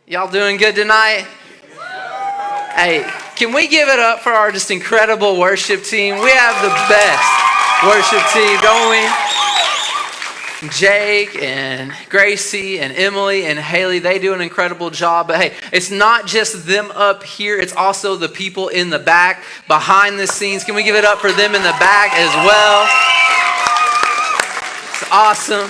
Y'all doing good tonight? Hey, can we give it up for our just incredible worship team? We have the best worship team, don't we? Jake and Gracie and Emily and Haley, they do an incredible job. But hey, it's not just them up here. It's also the people in the back, behind the scenes. Can we give it up for them in the back as well? It's awesome.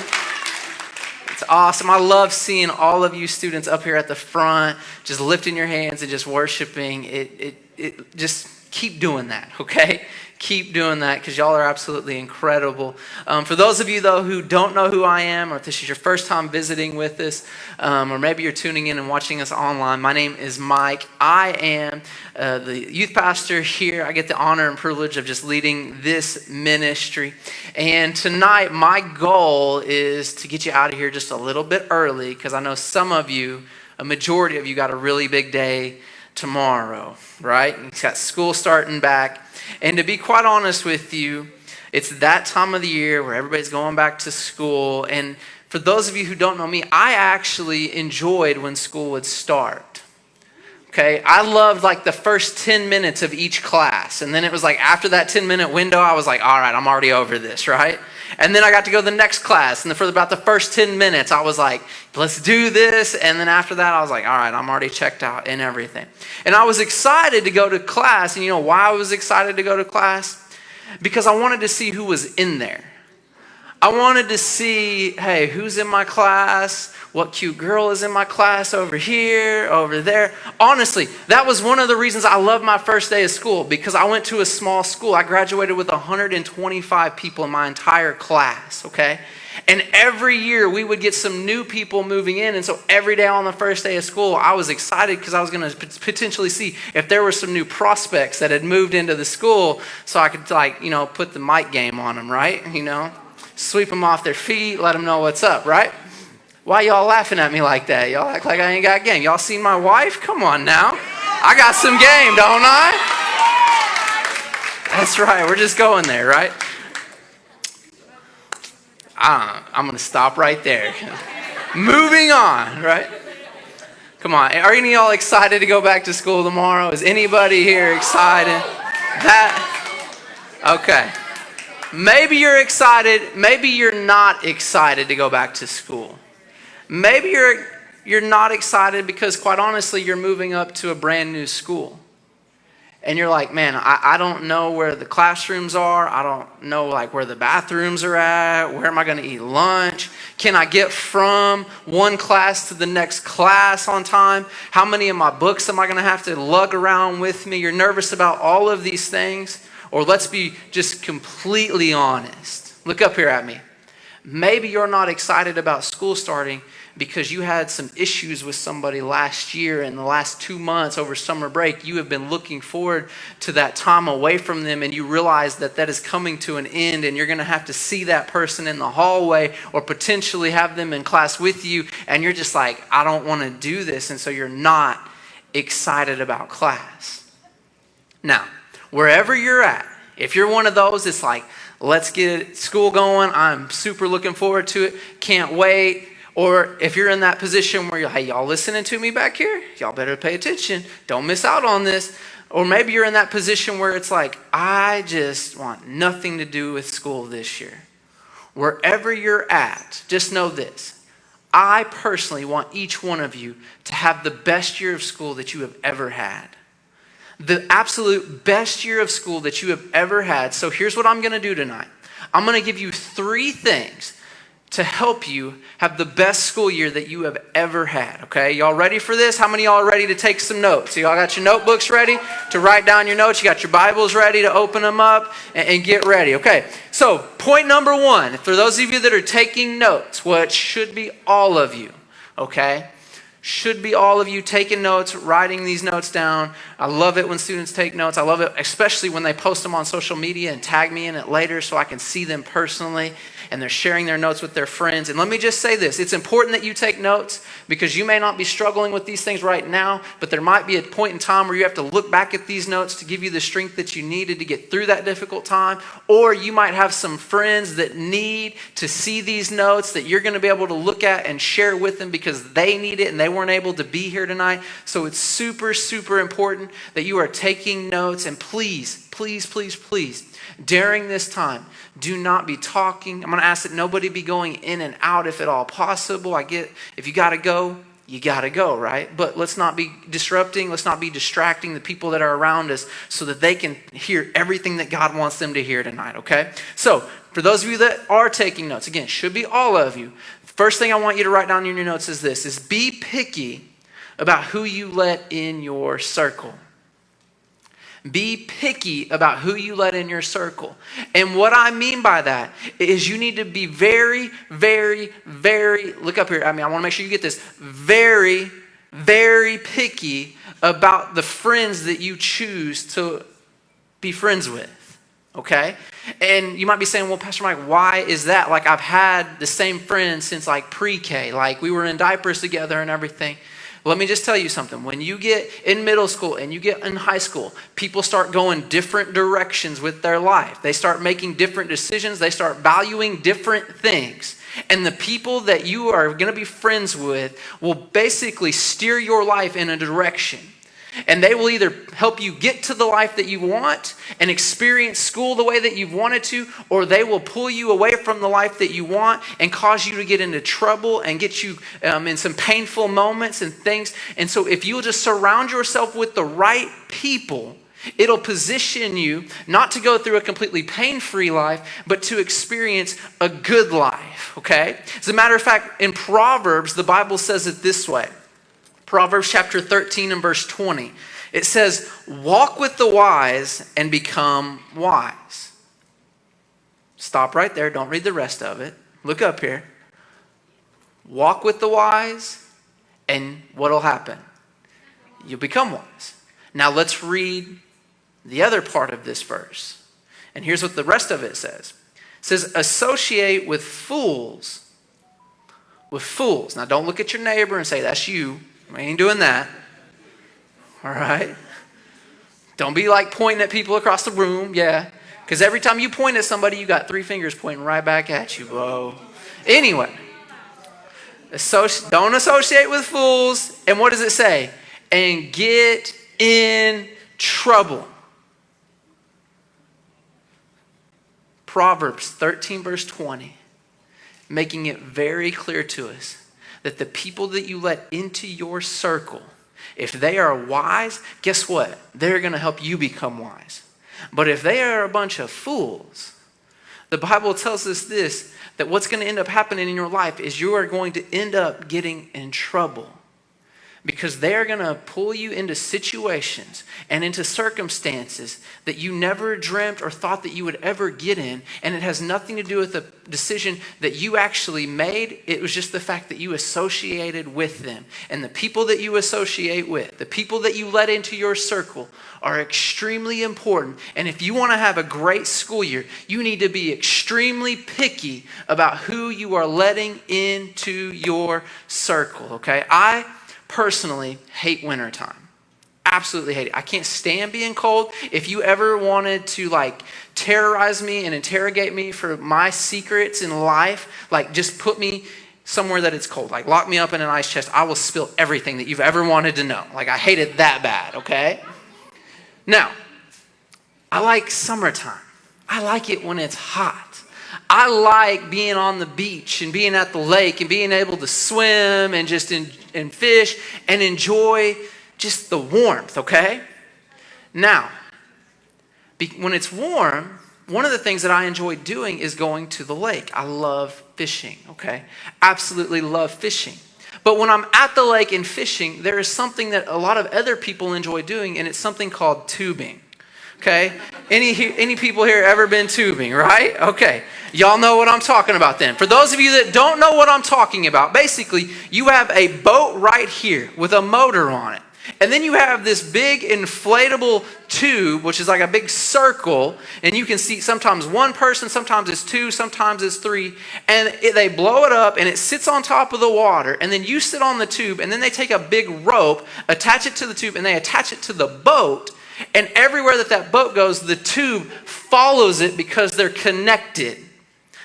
It's awesome. I love seeing all of you students up here at the front, just lifting your hands and just worshiping. It just keep doing that, okay? Keep doing that because y'all are absolutely incredible. For those of you, though, who don't know who I am, or if this is your first time visiting with us, or maybe you're tuning in and watching us online, my name is Mike. I am the youth pastor here. I get the honor and privilege of just leading this ministry. And tonight, my goal is to get you out of here just a little bit early because I know some of you, a majority of you, got a really big day tomorrow, right? You've got school starting back. And to be quite honest with you, it's that time of the year where everybody's going back to school. And for those of you who don't know me, I actually enjoyed when school would start. Okay, I loved like the first 10 minutes of each class. And then it was like after that 10-minute window, I was like, all right, I'm already over this, right? And then I got to go to the next class. And for about the first 10 minutes, I was like, let's do this. And then after that, I was like, all right, I'm already checked out and everything. And I was excited to go to class. And you know why I was excited to go to class? Because I wanted to see who was in there. I wanted to see, hey, who's in my class? What cute girl is in my class over here, over there? Honestly, that was one of the reasons I loved my first day of school, because I went to a small school. I graduated with 125 people in my entire class, okay? And every year we would get some new people moving in. And so every day on the first day of school, I was excited because I was going to potentially see if there were some new prospects that had moved into the school so I could put the mic game on them, right? Sweep them off their feet, let them know what's up, right? Why y'all laughing at me like that? Y'all act like I ain't got game. Y'all seen my wife? Come on now. I got some game, don't I? That's right. We're just going there, right? I'm going to stop right there. Moving on, right? Come on. Are any of y'all excited to go back to school tomorrow? Is anybody here excited? Okay. Maybe you're excited. Maybe you're not excited to go back to school. Maybe you're not excited because, quite honestly, you're moving up to a brand new school. And you're like, man, I don't know where the classrooms are. I don't know where the bathrooms are at. Where am I going to eat lunch? Can I get from one class to the next class on time? How many of my books am I going to have to lug around with me? You're nervous about all of these things. Or let's be just completely honest. Look up here at me. Maybe you're not excited about school starting because you had some issues with somebody last year. In the last 2 months over summer break, you have been looking forward to that time away from them, and you realize that is coming to an end, and you're going to have to see that person in the hallway or potentially have them in class with you, and you're just like, I don't want to do this, and so you're not excited about class. Now, wherever you're at, if you're one of those, it's like, let's get school going. I'm super looking forward to it. Can't wait. Or if you're in that position where you're, hey, y'all listening to me back here? Y'all better pay attention. Don't miss out on this. Or maybe you're in that position where it's like, I just want nothing to do with school this year. Wherever you're at, just know this. I personally want each one of you to have the best year of school that you have ever had. The absolute best year of school that you have ever had. So here's what I'm going to do tonight. I'm going to give you 3 things to help you have the best school year that you have ever had. Okay, y'all ready for this? How many of y'all are ready to take some notes? So y'all got your notebooks ready to write down your notes? You got your Bibles ready to open them up and get ready? Okay, so point number 1, for those of you that are taking notes, what should be all of you, okay? Should be all of you taking notes, writing these notes down. I love it when students take notes. I love it especially when they post them on social media and tag me in it later so I can see them personally, and they're sharing their notes with their friends. And let me just say this. It's important that you take notes because you may not be struggling with these things right now, but there might be a point in time where you have to look back at these notes to give you the strength that you needed to get through that difficult time. Or you might have some friends that need to see these notes that you're going to be able to look at and share with them because they need it and they weren't able to be here tonight. So it's super, super important that you are taking notes. And please, please, please, please, during this time, do not be talking. I'm going to ask that nobody be going in and out if at all possible. I get if you got to go, you got to go, right? But let's not be disrupting. Let's not be distracting the people that are around us so that they can hear everything that God wants them to hear tonight, okay? So for those of you that are taking notes, again, should be all of you. First thing I want you to write down in your notes is this, is be picky about who you let in your circle. Be picky about who you let in your circle. And what I mean by that is you need to be very, very, very, look up here. I want to make sure you get this. Very, very picky about the friends that you choose to be friends with. Okay? And you might be saying, well, Pastor Mike, why is that? Like, I've had the same friends since like pre-K. Like, we were in diapers together and everything. Let me just tell you something. When you get in middle school and you get in high school, people start going different directions with their life. They start making different decisions. They start valuing different things. And the people that you are going to be friends with will basically steer your life in a direction. And they will either help you get to the life that you want and experience school the way that you've wanted to, or they will pull you away from the life that you want and cause you to get into trouble and get you in some painful moments and things. And so if you'll just surround yourself with the right people, it'll position you not to go through a completely pain-free life, but to experience a good life, okay? As a matter of fact, in Proverbs, the Bible says it this way. Proverbs chapter 13 and verse 20. It says, walk with the wise and become wise. Stop right there. Don't read the rest of it. Look up here. Walk with the wise and what'll happen? You'll become wise. Now let's read the other part of this verse. And here's what the rest of it says. It says, associate with fools. With fools. Now don't look at your neighbor and say, that's you. I ain't doing that. All right? Don't be like pointing at people across the room. Yeah. Because every time you point at somebody, you got 3 fingers pointing right back at you. Whoa. Anyway. Don't associate with fools. And what does it say? And get in trouble. Proverbs 13 verse 20. Making it very clear to us that the people that you let into your circle, if they are wise, guess what? They're going to help you become wise. But if they are a bunch of fools, the Bible tells us this, that what's going to end up happening in your life is you are going to end up getting in trouble. Because they're going to pull you into situations and into circumstances that you never dreamt or thought that you would ever get in. And it has nothing to do with the decision that you actually made. It was just the fact that you associated with them. And the people that you associate with, the people that you let into your circle are extremely important. And if you want to have a great school year, you need to be extremely picky about who you are letting into your circle, okay? I personally hate wintertime. Absolutely hate it. I can't stand being cold. If you ever wanted to terrorize me and interrogate me for my secrets in life, just put me somewhere that it's cold. Lock me up in an ice chest. I will spill everything that you've ever wanted to know. I hate it that bad, okay? Now, I like summertime. I like it when it's hot. I like being on the beach and being at the lake and being able to swim and just and fish and enjoy just the warmth, okay? Now, when it's warm, one of the things that I enjoy doing is going to the lake. I love fishing, okay? Absolutely love fishing. But when I'm at the lake and fishing, there is something that a lot of other people enjoy doing, and it's something called tubing. Okay? Any people here ever been tubing, right? Okay. Y'all know what I'm talking about then. For those of you that don't know what I'm talking about, basically, you have a boat right here with a motor on it. And then you have this big inflatable tube, which is like a big circle. And you can see sometimes one person, sometimes it's 2, sometimes it's 3. And they blow it up and it sits on top of the water. And then you sit on the tube and then they take a big rope, attach it to the tube, and they attach it to the boat. And everywhere that boat goes, the tube follows it because they're connected.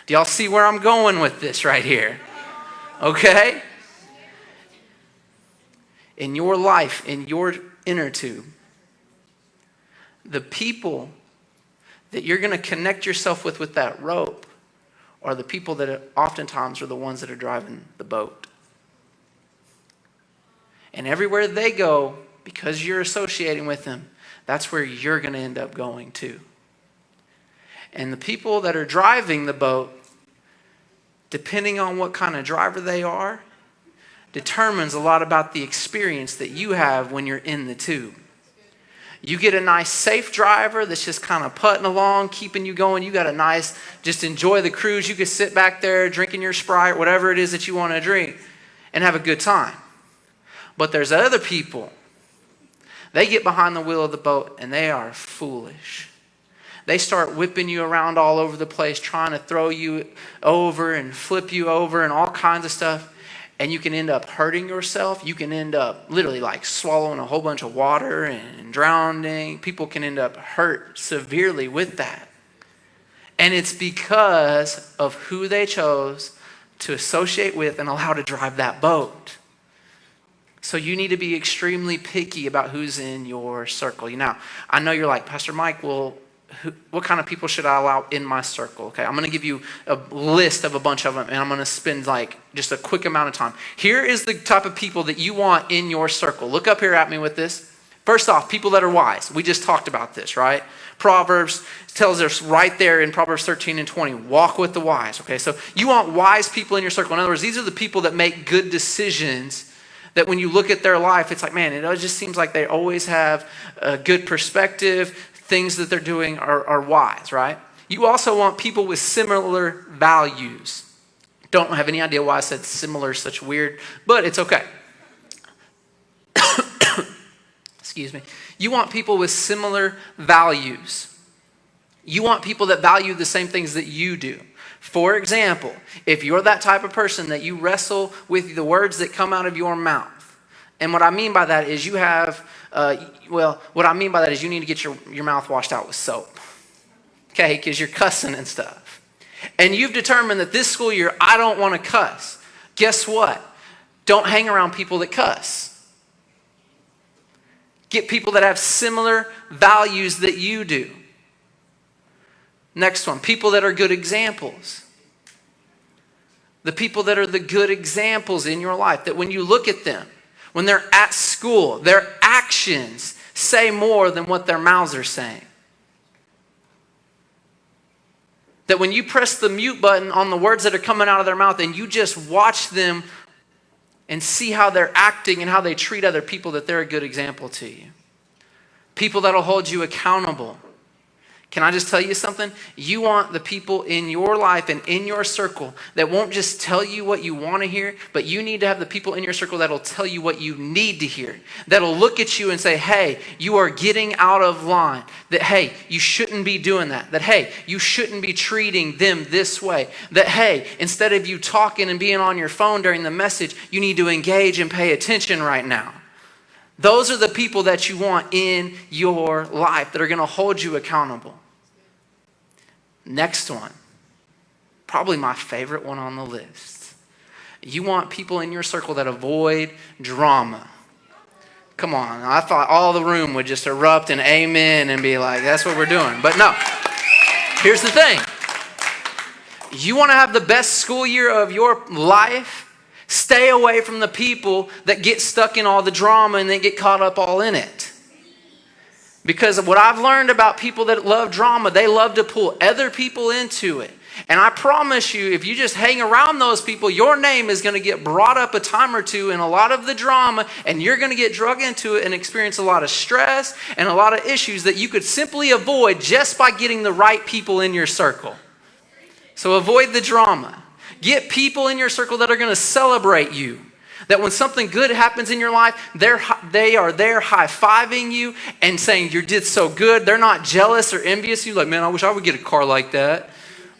Do y'all see where I'm going with this right here? Okay? in your life, in your inner tube, the people that you're going to connect yourself with that rope are the people that oftentimes are the ones that are driving the boat. And everywhere they go, because you're associating with them, that's where you're going to end up going too. And the people that are driving the boat, depending on what kind of driver they are, determines a lot about the experience that you have when you're in the tube. You get a nice safe driver that's just kind of putting along, keeping you going. You got a nice, just enjoy the cruise. You can sit back there drinking your Sprite, whatever it is that you want to drink, and have a good time. But there's other people. They get behind the wheel of the boat and they are foolish. They start whipping you around all over the place, trying to throw you over and flip you over and all kinds of stuff. And you can end up hurting yourself. You can end up literally like swallowing a whole bunch of water and drowning. People can end up hurt severely with that. And it's because of who they chose to associate with and allow to drive that boat. So you need to be extremely picky about who's in your circle. Now, I know you're like, Pastor Mike, well, what kind of people should I allow in my circle? Okay, I'm going to give you a list of a bunch of them, and I'm going to spend like just a quick amount of time. Here is the type of people that you want in your circle. Look up here at me with this. First off, people that are wise. We just talked about this, right? Proverbs tells us right there in Proverbs 13 and 20, walk with the wise. Okay, so you want wise people in your circle. In other words, these are the people that make good decisions, that when you look at their life, it's like, man, it just seems like they always have a good perspective. Things that they're doing are wise, right? You also want people with similar values. Don't have any idea why I said similar, such weird, but it's okay. Excuse me. You want people with similar values. You want people that value the same things that you do. For example, if you're that type of person that you wrestle with the words that come out of your mouth, and what I mean by that is you have what I mean by that is you need to get your mouth washed out with soap. Okay, because you're cussing and stuff. And you've determined that this school year, I don't want to cuss. Guess what? Don't hang around people that cuss. Get people that have similar values that you do. Next one, people that are good examples. The people that are the good examples in your life, that when you look at them, when they're at school, their actions say more than what their mouths are saying. That when you press the mute button on the words that are coming out of their mouth and you just watch them and see how they're acting and how they treat other people, that they're a good example to you. People that'll hold you accountable. Can I just tell you something? You want the people in your life and in your circle that won't just tell you what you want to hear, but you need to have the people in your circle that'll tell you what you need to hear. That'll look at you and say, hey, you are getting out of line. That, hey, you shouldn't be doing that. That, hey, you shouldn't be treating them this way. That, hey, instead of you talking and being on your phone during the message, you need to engage and pay attention right now. Those are the people that you want in your life that are going to hold you accountable. Next one, probably my favorite one on the list. You want people in your circle that avoid drama. Come on, I thought all the room would just erupt and amen and be like, that's what we're doing. But no, here's the thing. You want to have the best school year of your life? Stay away from the people that get stuck in all the drama and they get caught up all in it. Because what I've learned about people that love drama, they love to pull other people into it. And I promise you, if you just hang around those people, your name is going to get brought up a time or two in a lot of the drama, and you're going to get drug into it and experience a lot of stress and a lot of issues that you could simply avoid just by getting the right people in your circle. So avoid the drama. Get people in your circle that are going to celebrate you. That when something good happens in your life, they are there high-fiving you and saying you did so good. They're not jealous or envious. You're like, man, I wish I would get a car like that.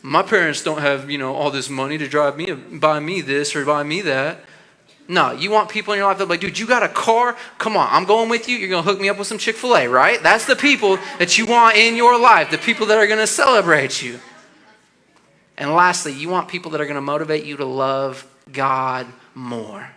My parents don't have, all this money to drive me, buy me this or buy me that. No, you want people in your life that are like, dude, you got a car? Come on, I'm going with you. You're going to hook me up with some Chick-fil-A, right? That's the people that you want in your life, the people that are going to celebrate you. And lastly, you want people that are going to motivate you to love God more.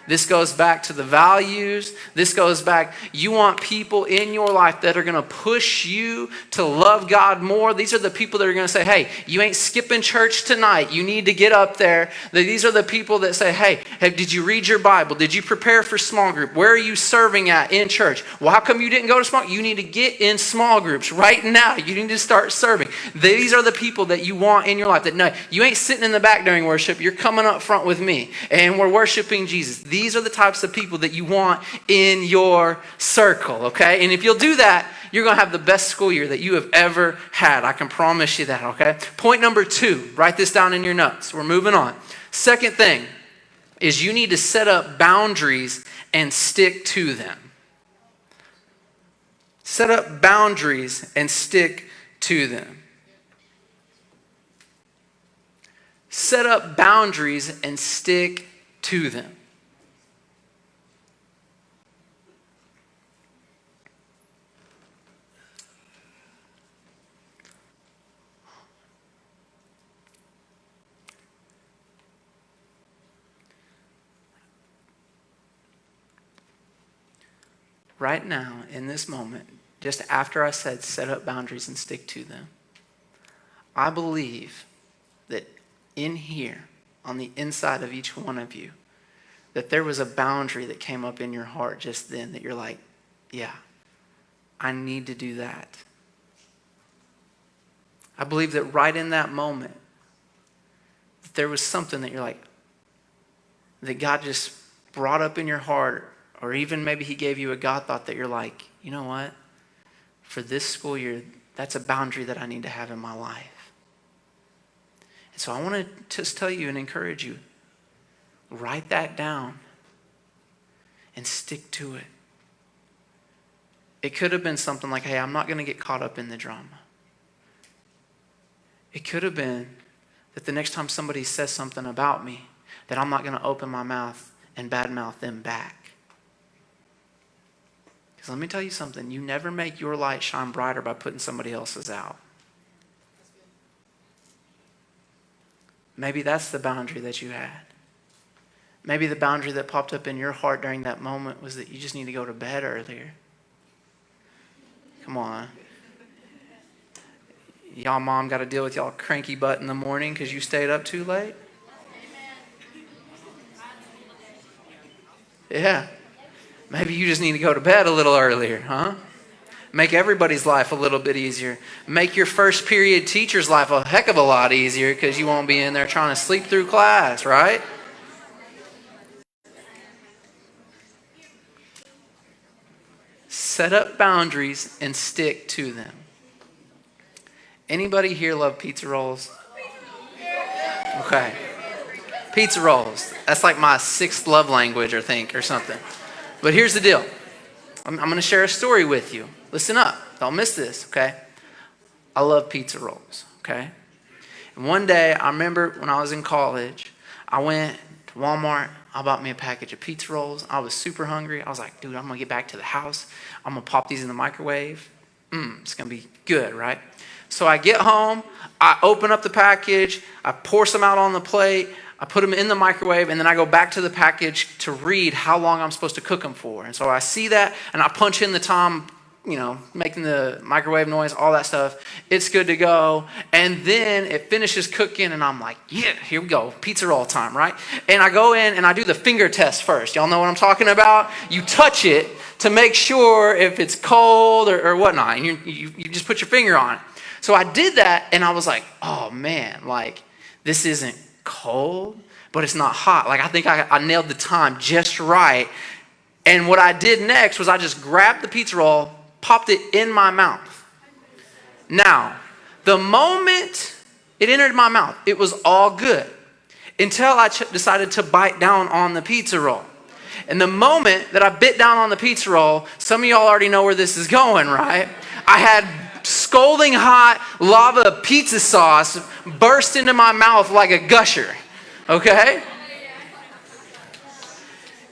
This goes back to the values. This goes back, you want people in your life that are going to push you to love God more. These are the people that are going to say, hey, you ain't skipping church tonight. You need to get up there. These are the people that say, hey, did you read your Bible? Did you prepare for small group? Where are you serving at in church? Well, how come you didn't go to small? You need to get in small groups right now. You need to start serving. These are the people that you want in your life. That no, you ain't sitting in the back during worship. You're coming up front with me and we're worshiping Jesus. These are the types of people that you want in your circle, okay? And if you'll do that, you're going to have the best school year that you have ever had. I can promise you that, okay? Point number 2, write this down in your notes. We're moving on. Second thing is you need to set up boundaries and stick to them. Set up boundaries and stick to them. Set up boundaries and stick to them. Right now, in this moment, just after I said set up boundaries and stick to them, I believe that in here, on the inside of each one of you, that there was a boundary that came up in your heart just then that you're like, yeah, I need to do that. I believe that right in that moment, that there was something that you're like, that God just brought up in your heart, or even maybe he gave you a God thought that you're like, you know what? For this school year, that's a boundary that I need to have in my life. And so I want to just tell you and encourage you, write that down and stick to it. It could have been something like, hey, I'm not going to get caught up in the drama. It could have been that the next time somebody says something about me, that I'm not going to open my mouth and badmouth them back. Because let me tell you something, you never make your light shine brighter by putting somebody else's out. Maybe that's the boundary that you had. Maybe the boundary that popped up in your heart during that moment was that you just need to go to bed earlier. Come on. Y'all mom got to deal with y'all cranky butt in the morning because you stayed up too late? Yeah. Maybe you just need to go to bed a little earlier, huh? Make everybody's life a little bit easier. Make your first period teacher's life a heck of a lot easier because you won't be in there trying to sleep through class, right? Set up boundaries and stick to them. Anybody here love pizza rolls? Okay. Pizza rolls. That's like my 6th love language, I think, or something. But here's the deal. I'm going to share a story with you. Listen up. Don't miss this, okay? I love pizza rolls, okay? And one day, I remember when I was in college, I went to Walmart. I bought me a package of pizza rolls. I was super hungry. I was like, dude, I'm going to get back to the house. I'm going to pop these in the microwave. It's going to be good, right? So I get home. I open up the package. I pour some out on the plate. I put them in the microwave, and then I go back to the package to read how long I'm supposed to cook them for. And so I see that, and I punch in the time, making the microwave noise, all that stuff. It's good to go. And then it finishes cooking, and I'm like, yeah, here we go. Pizza roll time, right? And I go in, and I do the finger test first. Y'all know what I'm talking about? You touch it to make sure if it's cold or whatnot. And you just put your finger on it. So I did that, and I was like, oh, man, this isn't cold, but it's not hot. I think I nailed the time just right. And what I did next was I just grabbed the pizza roll, popped it in my mouth. Now, the moment it entered my mouth, it was all good until I decided to bite down on the pizza roll. And the moment that I bit down on the pizza roll, some of y'all already know where this is going, right? I had scalding hot lava pizza sauce burst into my mouth like a gusher, okay?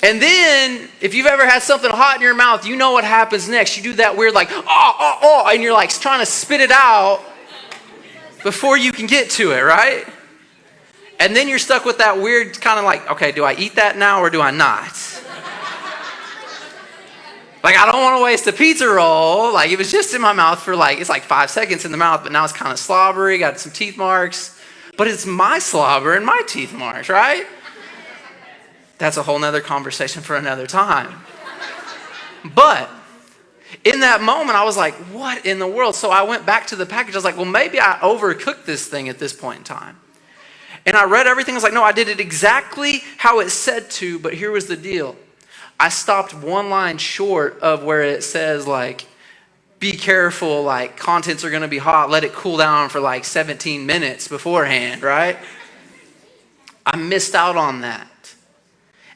And then, if you've ever had something hot in your mouth, you know what happens next. You do that weird and you're trying to spit it out before you can get to it, right? And then you're stuck with that weird kind of like, okay, do I eat that now or do I not? Like, I don't want to waste a pizza roll. Like, it was just in my mouth for it's like 5 seconds in the mouth, but now it's kind of slobbery, got some teeth marks. But it's my slobber and my teeth marks, right? That's a whole nother conversation for another time. But in that moment, I was like, what in the world? So I went back to the package. I was like, well, maybe I overcooked this thing at this point in time. And I read everything. I was like, no, I did it exactly how it said to, but here was the deal. I stopped one line short of where it says, like, be careful, like, contents are going to be hot. Let it cool down for like 17 minutes beforehand, right? I missed out on that.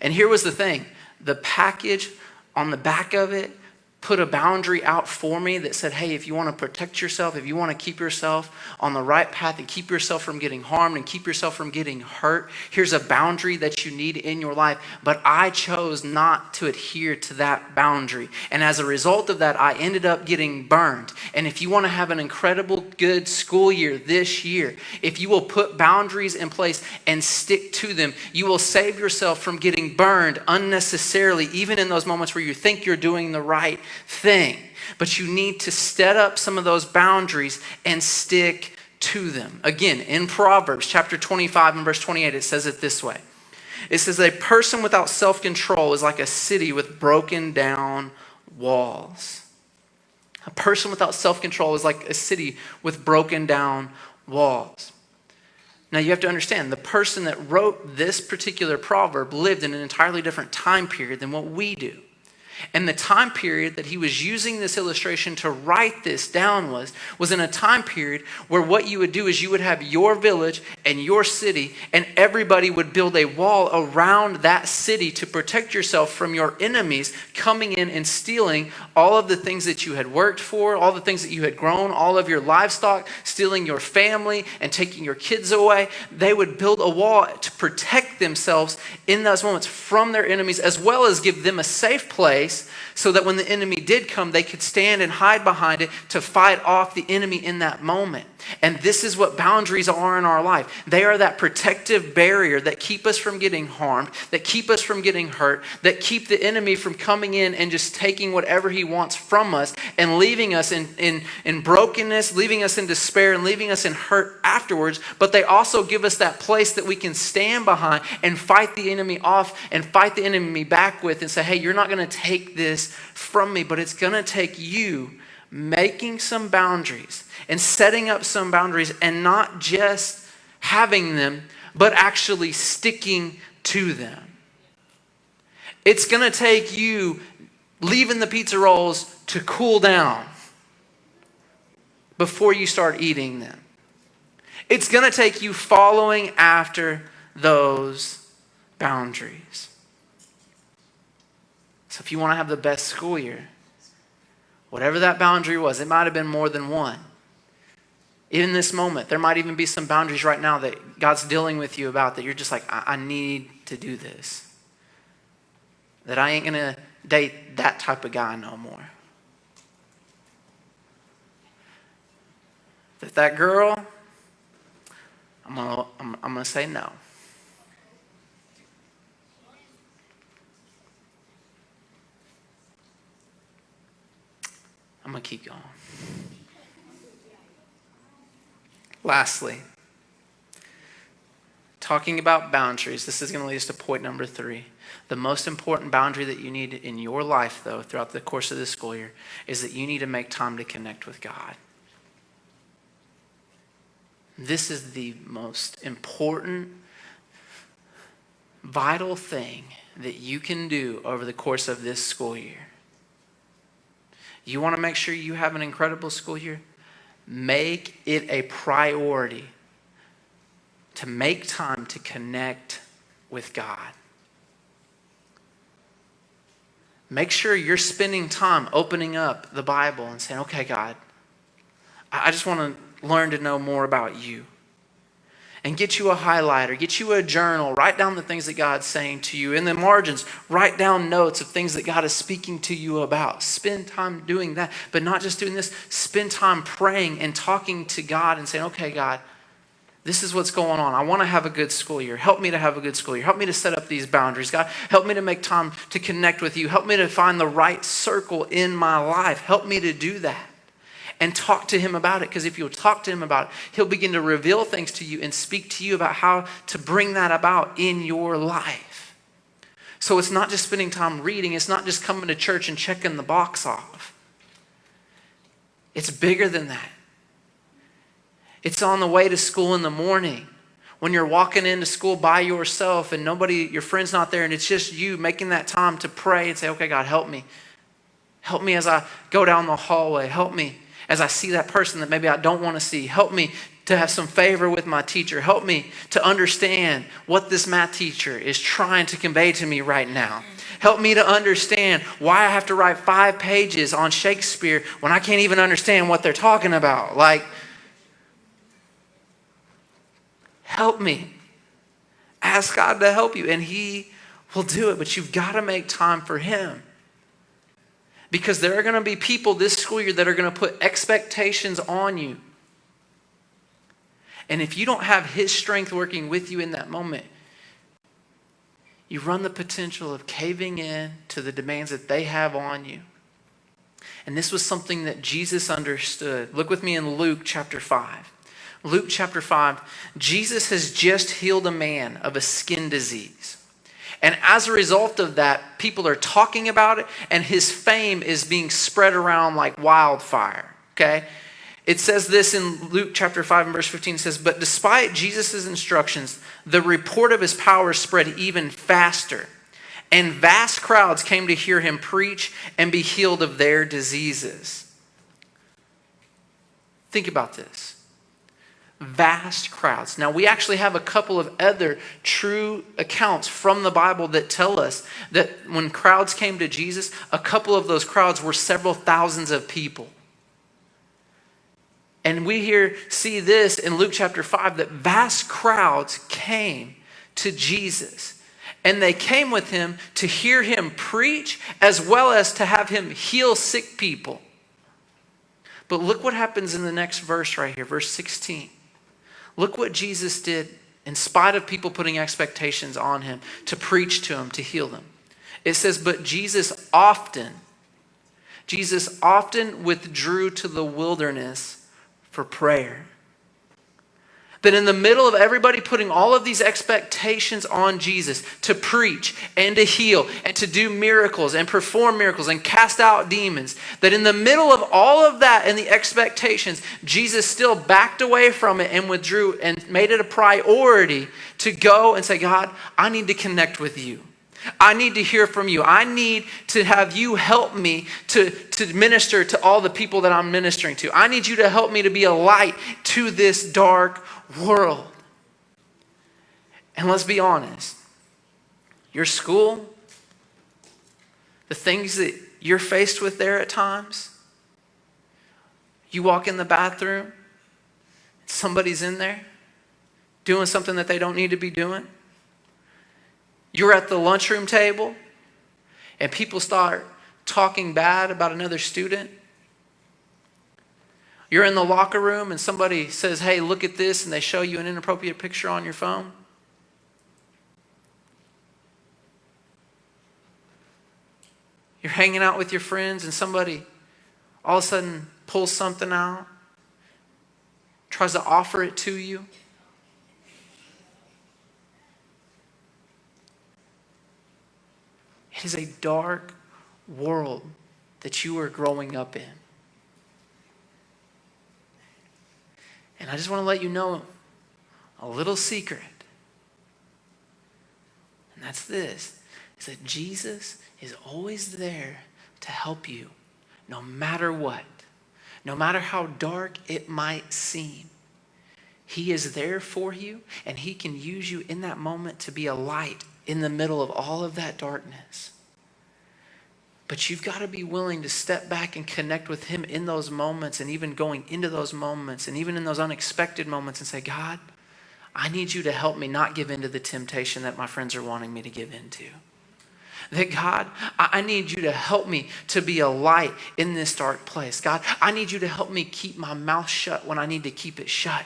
And here was the thing. The package on the back of it put a boundary out for me that said, hey, if you want to protect yourself, if you want to keep yourself on the right path and keep yourself from getting harmed and keep yourself from getting hurt, here's a boundary that you need in your life. But I chose not to adhere to that boundary. And as a result of that, I ended up getting burned. And if you want to have an incredible good school year this year, if you will put boundaries in place and stick to them, you will save yourself from getting burned unnecessarily, even in those moments where you think you're doing the right thing. But you need to set up some of those boundaries and stick to them. Again, in Proverbs chapter 25 and verse 28, it says it this way. It says, a person without self-control is like a city with broken down walls. A person without self-control is like a city with broken down walls. Now you have to understand, the person that wrote this particular proverb lived in an entirely different time period than what we do. And the time period that he was using this illustration to write this down was in a time period where what you would do is you would have your village and your city, and everybody would build a wall around that city to protect yourself from your enemies coming in and stealing all of the things that you had worked for, all the things that you had grown, all of your livestock, stealing your family and taking your kids away. They would build a wall to protect themselves in those moments from their enemies, as well as give them a safe place so that when the enemy did come, they could stand and hide behind it to fight off the enemy in that moment. And this is what boundaries are in our life. They are that protective barrier that keep us from getting harmed, that keep us from getting hurt, that keep the enemy from coming in and just taking whatever he wants from us and leaving us in brokenness, leaving us in despair, and leaving us in hurt afterwards. But they also give us that place that we can stand behind and fight the enemy off and fight the enemy back with and say, hey, you're not going to take this from me, but it's going to take you making some boundaries and setting up some boundaries, and not just having them, but actually sticking to them. It's going to take you leaving the pizza rolls to cool down before you start eating them. It's going to take you following after those boundaries. So if you want to have the best school year, whatever that boundary was, it might have been more than one. In this moment, there might even be some boundaries right now that God's dealing with you about that you're just like, I need to do this. That I ain't going to date that type of guy no more. That girl, I'm gonna say no. I'm going to keep going. Lastly, talking about boundaries, this is going to lead us to point number 3. The most important boundary that you need in your life, though, throughout the course of this school year, is that you need to make time to connect with God. This is the most important, vital thing that you can do over the course of this school year. You want to make sure you have an incredible school year? Make it a priority to make time to connect with God. Make sure you're spending time opening up the Bible and saying, okay, God, I just want to learn to know more about you. And get you a highlighter, get you a journal, write down the things that God's saying to you. In the margins, write down notes of things that God is speaking to you about. Spend time doing that, but not just doing this. Spend time praying and talking to God and saying, okay, God, This is what's going on. I want to have a good school year. Help me to have a good school year. Help me to set up these boundaries. God, help me to make time to connect with you. Help me to find the right circle in my life. Help me to do that. And talk to him about it, because if you'll talk to him about it, he'll begin to reveal things to you and speak to you about how to bring that about in your life. So it's not just spending time reading. It's not just coming to church and checking the box off. It's bigger than that. It's on the way to school in the morning, when you're walking into school by yourself and your friend's not there, and it's just you making that time to pray and say, okay, God, help me. Help me as I go down the hallway. Help me as I see that person that maybe I don't want to see. Help me to have some favor with my teacher. Help me to understand what this math teacher is trying to convey to me right now. Help me to understand why I have to write 5 pages on Shakespeare when I can't even understand what they're talking about. Help me. Ask God to help you, and he will do it. But you've got to make time for him. Because there are going to be people this school year that are going to put expectations on you. And if you don't have his strength working with you in that moment, you run the potential of caving in to the demands that they have on you. And this was something that Jesus understood. Look with me in Luke chapter 5. Luke chapter 5, Jesus has just healed a man of a skin disease. And as a result of that, people are talking about it, and his fame is being spread around like wildfire. Okay? It says this in Luke chapter 5 and verse 15. It says, but despite Jesus' instructions, the report of his power spread even faster. And vast crowds came to hear him preach and be healed of their diseases. Think about this. Vast crowds. Now, we actually have a couple of other true accounts from the Bible that tell us that when crowds came to Jesus, a couple of those crowds were several thousands of people. And we see this in Luke chapter 5, that vast crowds came to Jesus. And they came with him to hear him preach, as well as to have him heal sick people. But look what happens in the next verse right here, verse 16. Look what Jesus did in spite of people putting expectations on him to preach to him, to heal them. It says, but Jesus often withdrew to the wilderness for prayer. That in the middle of everybody putting all of these expectations on Jesus to preach and to heal and to do miracles and perform miracles and cast out demons, that in the middle of all of that and the expectations, Jesus still backed away from it and withdrew and made it a priority to go and say, God, I need to connect with you. I need to hear from you. I need to have you help me to minister to all the people that I'm ministering to. I need you to help me to be a light to this dark world. And let's be honest. Your school, the things that you're faced with there at times, you walk in the bathroom, somebody's in there doing something that they don't need to be doing. You're at the lunchroom table and people start talking bad about another student. You're in the locker room and somebody says, hey, look at this, and they show you an inappropriate picture on your phone. You're hanging out with your friends and somebody all of a sudden pulls something out, tries to offer it to you. It is a dark world that you are growing up in. And I just want to let you know a little secret. And that's this, is that Jesus is always there to help you no matter what. No matter how dark it might seem. He is there for you, and he can use you in that moment to be a light in the middle of all of that darkness. But you've got to be willing to step back and connect with him in those moments, and even going into those moments, and even in those unexpected moments, and say, God, I need you to help me not give into the temptation that my friends are wanting me to give into. That God, I need you to help me to be a light in this dark place. God, I need you to help me keep my mouth shut when I need to keep it shut.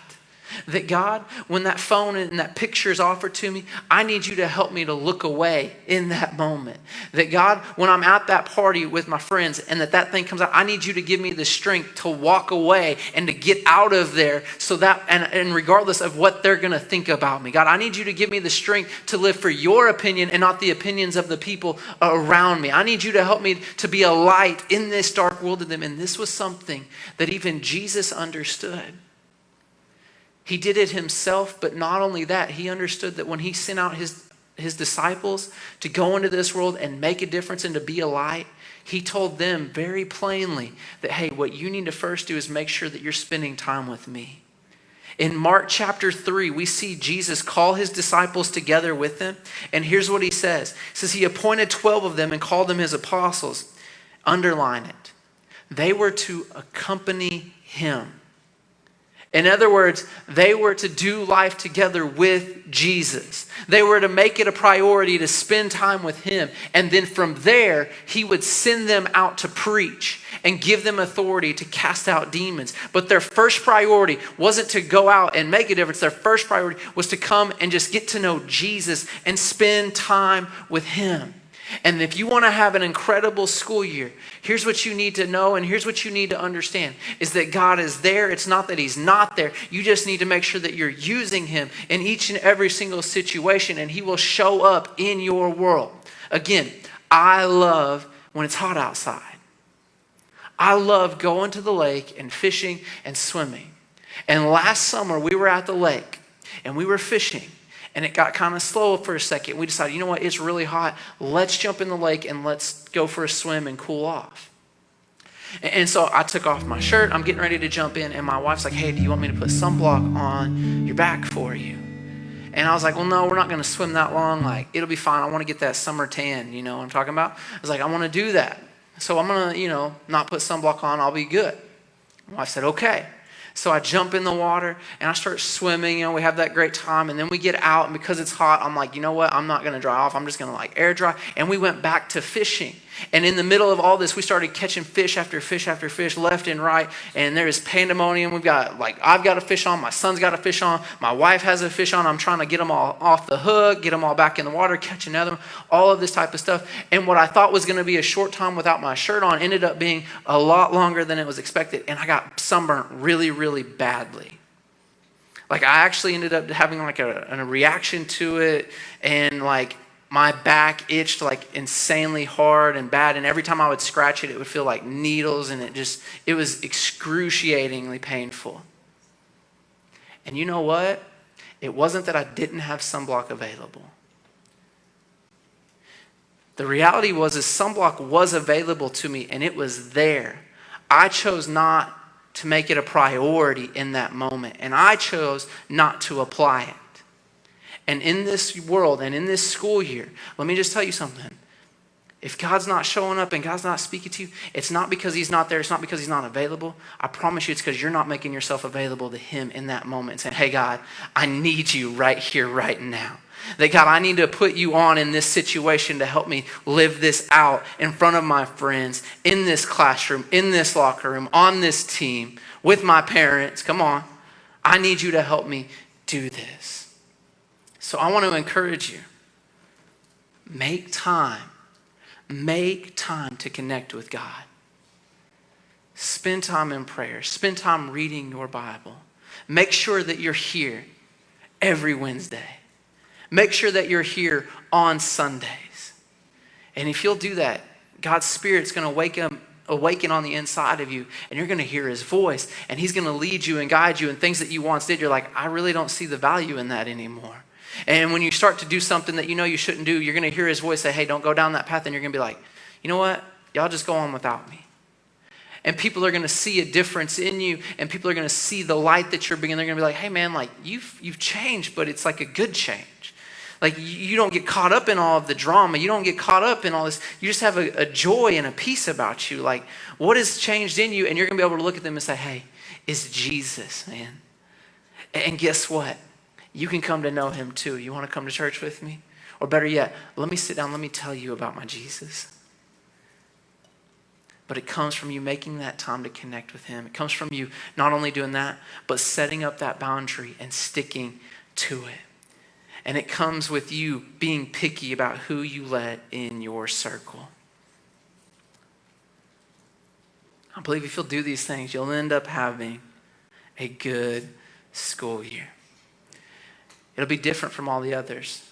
That God, when that phone and that picture is offered to me, I need you to help me to look away in that moment. That God, when I'm at that party with my friends and that thing comes out, I need you to give me the strength to walk away and to get out of there so that, and regardless of what they're going to think about me. God, I need you to give me the strength to live for your opinion and not the opinions of the people around me. I need you to help me to be a light in this dark world to them. And this was something that even Jesus understood. He did it himself, but not only that, he understood that when he sent out his disciples to go into this world and make a difference and to be a light, he told them very plainly that, hey, what you need to first do is make sure that you're spending time with me. In Mark chapter 3, we see Jesus call his disciples together with him. And here's what he says. He says he appointed 12 of them and called them his apostles. Underline it. They were to accompany him. In other words, they were to do life together with Jesus. They were to make it a priority to spend time with him. And then from there, he would send them out to preach and give them authority to cast out demons. But their first priority wasn't to go out and make a difference. Their first priority was to come and just get to know Jesus and spend time with him. And if you want to have an incredible school year, here's what you need to know and here's what you need to understand is that God is there. It's not that he's not there. You just need to make sure that you're using him in each and every single situation and he will show up in your world. Again, I love when it's hot outside. I love going to the lake and fishing and swimming. And last summer we were at the lake and we were fishing. And it got kind of slow for a second. We decided, you know what, it's really hot. Let's jump in the lake and let's go for a swim and cool off. And so I took off my shirt. I'm getting ready to jump in. And my wife's like, hey, do you want me to put sunblock on your back for you? And I was like, well, no, we're not going to swim that long. Like, it'll be fine. I want to get that summer tan. You know what I'm talking about? I was like, I want to do that. So I'm going to, not put sunblock on. I'll be good. My wife said, okay. So I jump in the water and I start swimming, we have that great time. And then we get out and because it's hot, I'm like, you know what? I'm not going to dry off. I'm just going to air dry. And we went back to fishing. And in the middle of all this, we started catching fish after fish after fish left and right. And there is pandemonium. We've got I've got a fish on. My son's got a fish on. My wife has a fish on. I'm trying to get them all off the hook, get them all back in the water, catch another one, all of this type of stuff. And what I thought was going to be a short time without my shirt on ended up being a lot longer than it was expected. And I got sunburnt really, really badly. I actually ended up having a reaction to it and my back itched insanely hard and bad. And every time I would scratch it, it would feel like needles and it was excruciatingly painful. And you know what? It wasn't that I didn't have sunblock available. The reality was sunblock was available to me and it was there. I chose not to make it a priority in that moment. And I chose not to apply it. And in this world and in this school year, let me just tell you something. If God's not showing up and God's not speaking to you, it's not because he's not there. It's not because he's not available. I promise you it's because you're not making yourself available to him in that moment and saying, hey, God, I need you right here, right now. That God, I need to put you on in this situation to help me live this out in front of my friends, in this classroom, in this locker room, on this team, with my parents. Come on. I need you to help me do this. So I want to encourage you. Make time to connect with God. Spend time in prayer. Spend time reading your Bible. Make sure that you're here every Wednesday. Make sure that you're here on Sundays. And if you'll do that, God's Spirit's going to awaken on the inside of you, and you're going to hear his voice, and he's going to lead you and guide you in things that you once did. You're like, I really don't see the value in that anymore. And when you start to do something that you know you shouldn't do, you're going to hear his voice say, hey, don't go down that path. And you're going to be like, you know what? Y'all just go on without me. And people are going to see a difference in you, and people are going to see the light that you're bringing. They're going to be like, hey, man, you've changed, but it's a good change. You don't get caught up in all of the drama. You don't get caught up in all this. You just have a joy and a peace about you. What has changed in you? And you're going to be able to look at them and say, hey, it's Jesus, man. And guess what? You can come to know him too. You want to come to church with me? Or better yet, let me sit down. Let me tell you about my Jesus. But it comes from you making that time to connect with him. It comes from you not only doing that, but setting up that boundary and sticking to it. And it comes with you being picky about who you let in your circle. I believe if you'll do these things, you'll end up having a good school year. It'll be different from all the others.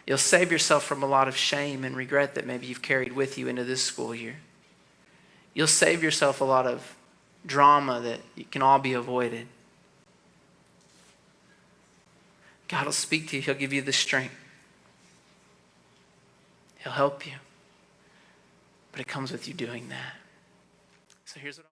You'll save yourself from a lot of shame and regret that maybe you've carried with you into this school year. You'll save yourself a lot of drama that can all be avoided. God will speak to you. He'll give you the strength. He'll help you. But it comes with you doing that. So here's what